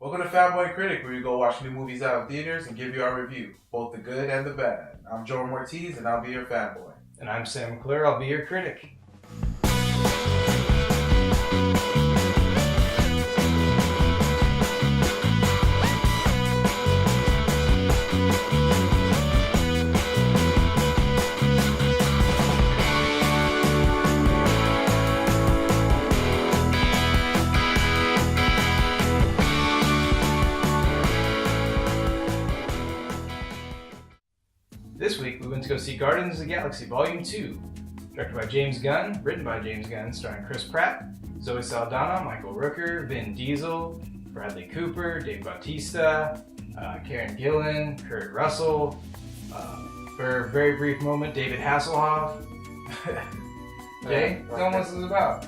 Welcome to Fanboy Critic, where we go watch new movies out of theaters and give you our review, both the good and the bad. I'm Jorem Ortiz, and I'll be your fanboy. And I'm Sam McClure, I'll be your critic. This week we went to go see Guardians of the Galaxy Volume 2, directed by James Gunn, written by James Gunn, starring Chris Pratt, Zoe Saldana, Michael Rooker, Vin Diesel, Bradley Cooper, Dave Bautista, Karen Gillan, Kurt Russell, for a very brief moment, David Hasselhoff. Jay, tell them what this is about.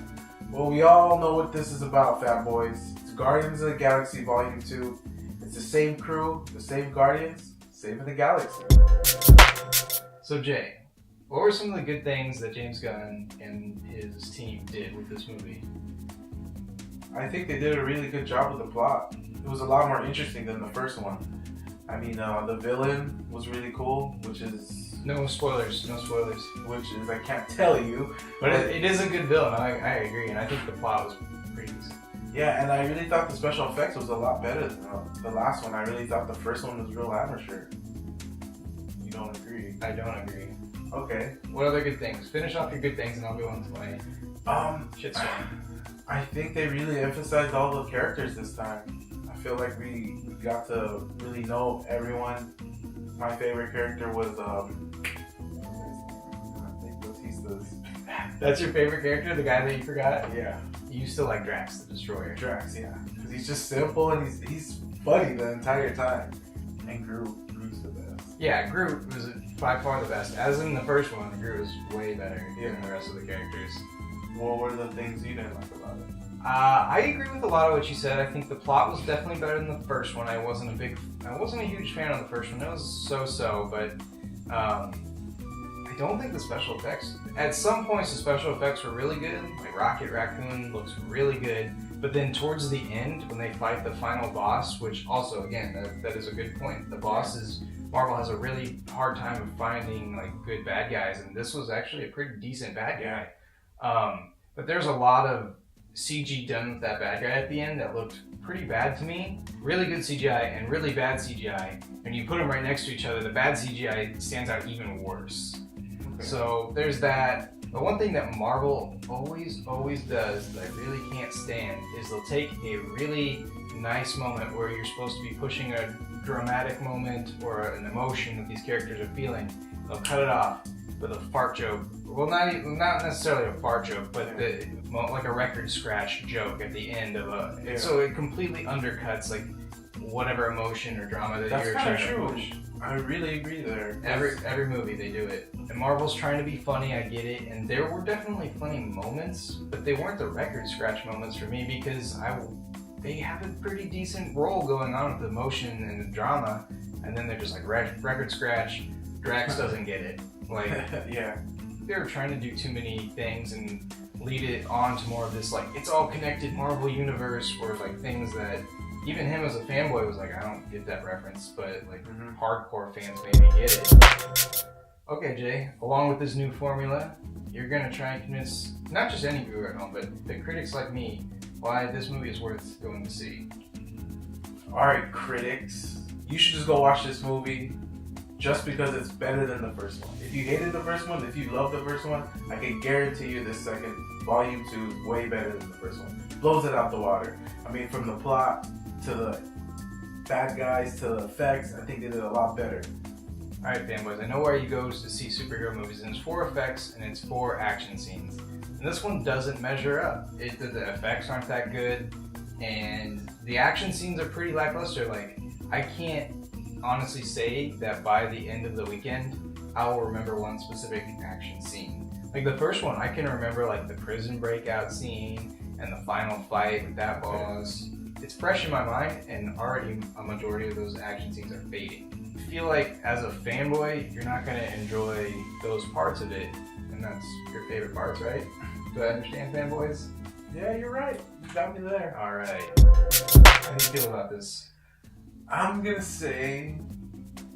Well, we all know what this is about, fanboys. It's Guardians of the Galaxy Volume 2. It's the same crew, the same Guardians, saving the galaxy. So Jay, what were some of the good things that James Gunn and his team did with this movie? I think they did a really good job with the plot. It was a lot more interesting than the first one. I mean, the villain was really cool, which is... No spoilers. Which is, I can't tell you. But it is a good villain, I agree, and I think the plot was pretty decent. Yeah, and I really thought the special effects was a lot better than the last one. I really thought the first one was real amateur. You don't agree? I don't agree. Okay. What other good things? Finish off your good things and I'll go on to my shitstorm. I think they really emphasized all the characters this time. I feel like we got to really know everyone. My favorite character was Bautista's. That's your favorite character? The guy that you forgot? Yeah. You still like Drax the Destroyer. Drax, yeah. Because he's just simple and he's funny the entire time. And Groot's the best. Yeah, Groot was by far the best. As in the first one, Groot was way better than the rest of the characters. What were the things you didn't like about it? I agree with a lot of what you said. I think the plot was definitely better than the first one. I wasn't a huge fan of the first one. It was so-so, but I don't think the special effects... At some points, the special effects were really good. Like Rocket Raccoon looks really good. But then towards the end, when they fight the final boss, which also, again, that is a good point. The boss is... Marvel has a really hard time of finding like good bad guys, and this was actually a pretty decent bad guy. But there's a lot of CG done with that bad guy at the end that looked pretty bad to me. Really good CGI and really bad CGI. And you put them right next to each other, the bad CGI stands out even worse. Okay. So there's that. The one thing that Marvel always does that I really can't stand is they'll take a really nice moment where you're supposed to be pushing a dramatic moment or an emotion that these characters are feeling. They'll cut it off with a fart joke. Well, not necessarily a fart joke, but like a record scratch joke at the end of a. Yeah. So it completely undercuts like whatever emotion or drama that you're trying to push. I really agree there. Every movie they do it. And Marvel's trying to be funny, I get it. And there were definitely funny moments, but they weren't the record scratch moments for me because they have a pretty decent role going on with the emotion and the drama, and then they're just like record scratch. Drax doesn't get it. Like, yeah, they were trying to do too many things and lead it on to more of this like it's all connected Marvel universe, or like things that even him as a fanboy was like, I don't get that reference, but like hardcore fans maybe get it. Okay, Jay, along with this new formula, you're gonna try and convince not just any viewer at home, but the critics like me why this movie is worth going to see. Alright, critics, you should just go watch this movie just because it's better than the first one. If you hated the first one, if you loved the first one, I can guarantee you this second Volume 2 is way better than the first one. Blows it out the water. I mean, from the plot to the bad guys to the effects, I think they did a lot better. Alright, fanboys, I know why you go to see superhero movies, and it's 4 effects and it's 4 action scenes. And this one doesn't measure up. The effects aren't that good, and the action scenes are pretty lackluster. Like, I can't honestly say that by the end of the weekend, I will remember one specific action scene. Like the first one, I can remember like the prison breakout scene and the final fight with that boss. It's fresh in my mind, and already a majority of those action scenes are fading. I feel like as a fanboy, you're not going to enjoy those parts of it, and that's your favorite parts, right? Do I understand, fanboys? Yeah, you're right. You got me there. All right. How do you feel about this? I'm gonna say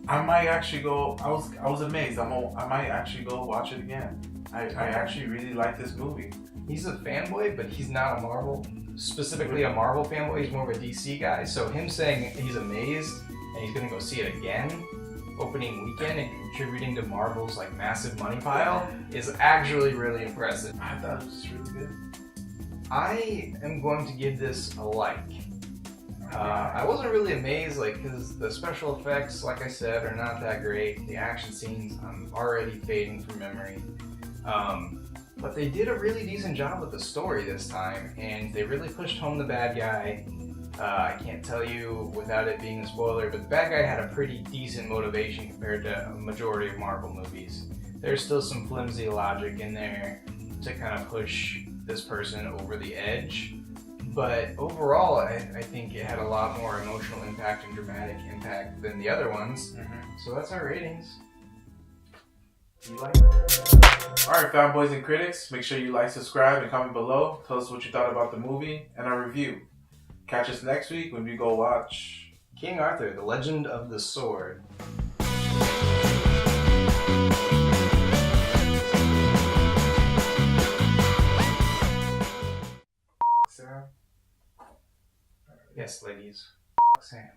I might actually go. I was amazed. I might actually go watch it again. I actually really like this movie. He's a fanboy, but he's not a Marvel, specifically a Marvel fanboy. He's more of a DC guy. So him saying he's amazed and he's gonna go see it again, opening weekend, and contributing to Marvel's like massive money pile is actually really impressive. I thought it was really good. I am going to give this a like. I wasn't really amazed, like, because the special effects, like I said, are not that great. The action scenes, I'm already fading from memory. But they did a really decent job with the story this time, and they really pushed home the bad guy. I can't tell you without it being a spoiler, but the bad guy had a pretty decent motivation compared to a majority of Marvel movies. There's still some flimsy logic in there to kind of push this person over the edge. But overall, I think it had a lot more emotional impact and dramatic impact than the other ones. So that's our ratings. You like it? Alright, fanboys and critics, make sure you like, subscribe, and comment below. Tell us what you thought about the movie and our review. Catch us next week when we go watch King Arthur, The Legend of the Sword. Sam? Yes, ladies. Sam.